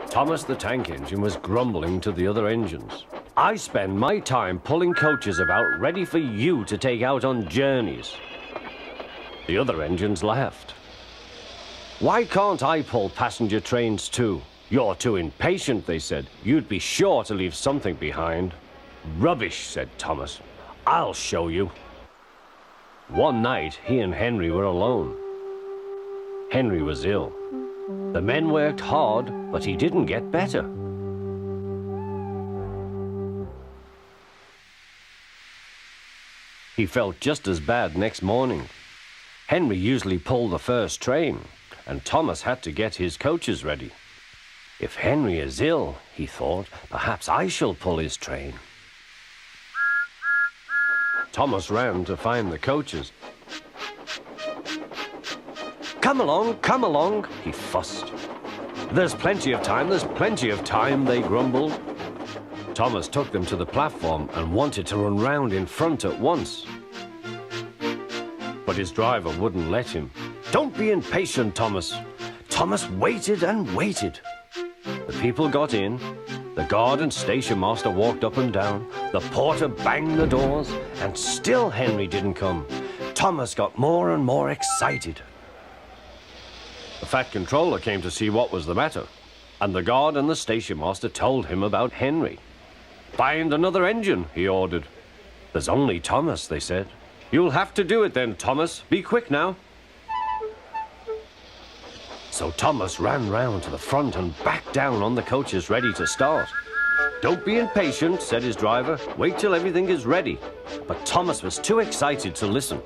Thomas the Tank Engine was grumbling to the other engines. I spend my time pulling coaches about ready for you to take out on journeys. The other engines laughed. Why can't I pull passenger trains too? You're too impatient, they said. You'd be sure to leave something behind. Rubbish, said Thomas. I'll show you. One night, he and Henry were alone. Henry was ill. The men worked hard, but he didn't get better. He felt just as bad next morning. Henry usually pulled the first train, and Thomas had to get his coaches ready. If Henry is ill, he thought, perhaps I shall pull his train. Thomas ran to find the coaches. Come along, he fussed. There's plenty of time, they grumbled. Thomas took them to the platform and wanted to run round in front at once. But his driver wouldn't let him. Don't be impatient, Thomas. Thomas waited and waited. The people got in. The guard and station master walked up and down. The porter banged the doors, and still Henry didn't come. Thomas got more and more excited. The Fat Controller came to see what was the matter, and the guard and the station master told him about Henry. Find another engine, he ordered. There's only Thomas, they said. You'll have to do it then, Thomas. Be quick now. So Thomas ran round to the front and back down on the coaches ready to start. Don't be impatient, said his driver. Wait till everything is ready. But Thomas was too excited to listen.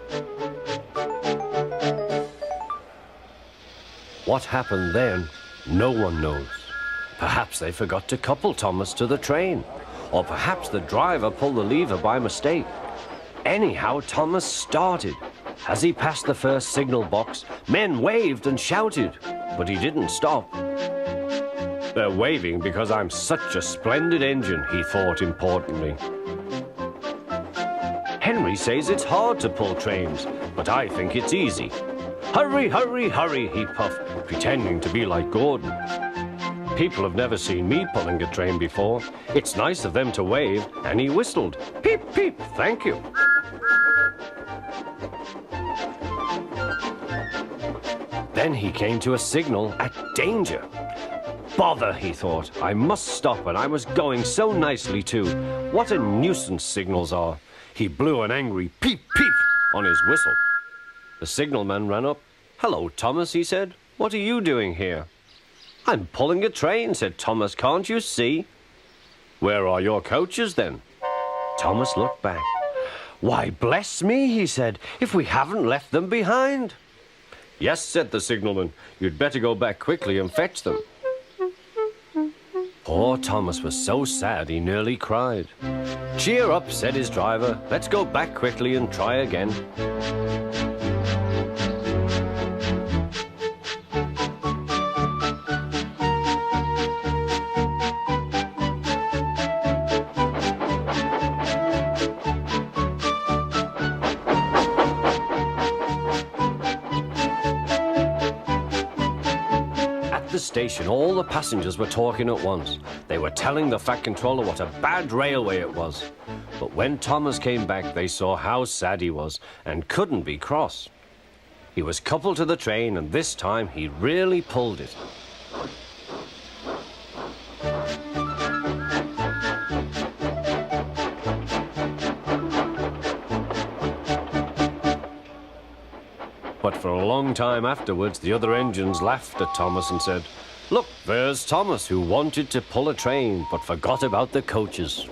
What happened then, no one knows. Perhaps they forgot to couple Thomas to the train, or perhaps the driver pulled the lever by mistake. Anyhow, Thomas started. As he passed the first signal box, men waved and shouted, but he didn't stop. They're waving because I'm such a splendid engine, he thought importantly. Henry says it's hard to pull trains, but I think it's easy. Hurry, hurry, hurry, he puffed, pretending to be like Gordon. People have never seen me pulling a train before. It's nice of them to wave, and he whistled. Peep, peep, thank you. Then he came to a signal at danger. Bother, he thought. I must stop, and I was going so nicely too. What a nuisance signals are. He blew an angry peep, peep on his whistle. The signalman ran up. Hello, Thomas, he said. What are you doing here? I'm pulling a train, said Thomas. Can't you see? Where are your coaches, then? Thomas looked back. Why, bless me, he said, if we haven't left them behind. Yes, said the signalman. You'd better go back quickly and fetch them. Poor Thomas was so sad he nearly cried. Cheer up, said his driver. Let's go back quickly and try again. Station, all the passengers were talking at once. They were telling the Fat Controller what a bad railway it was. But when Thomas came back, they saw how sad he was and couldn't be cross. He was coupled to the train, and this time he really pulled it. But for a long time afterwards, the other engines laughed at Thomas and said, Look, there's Thomas, who wanted to pull a train but forgot about the coaches.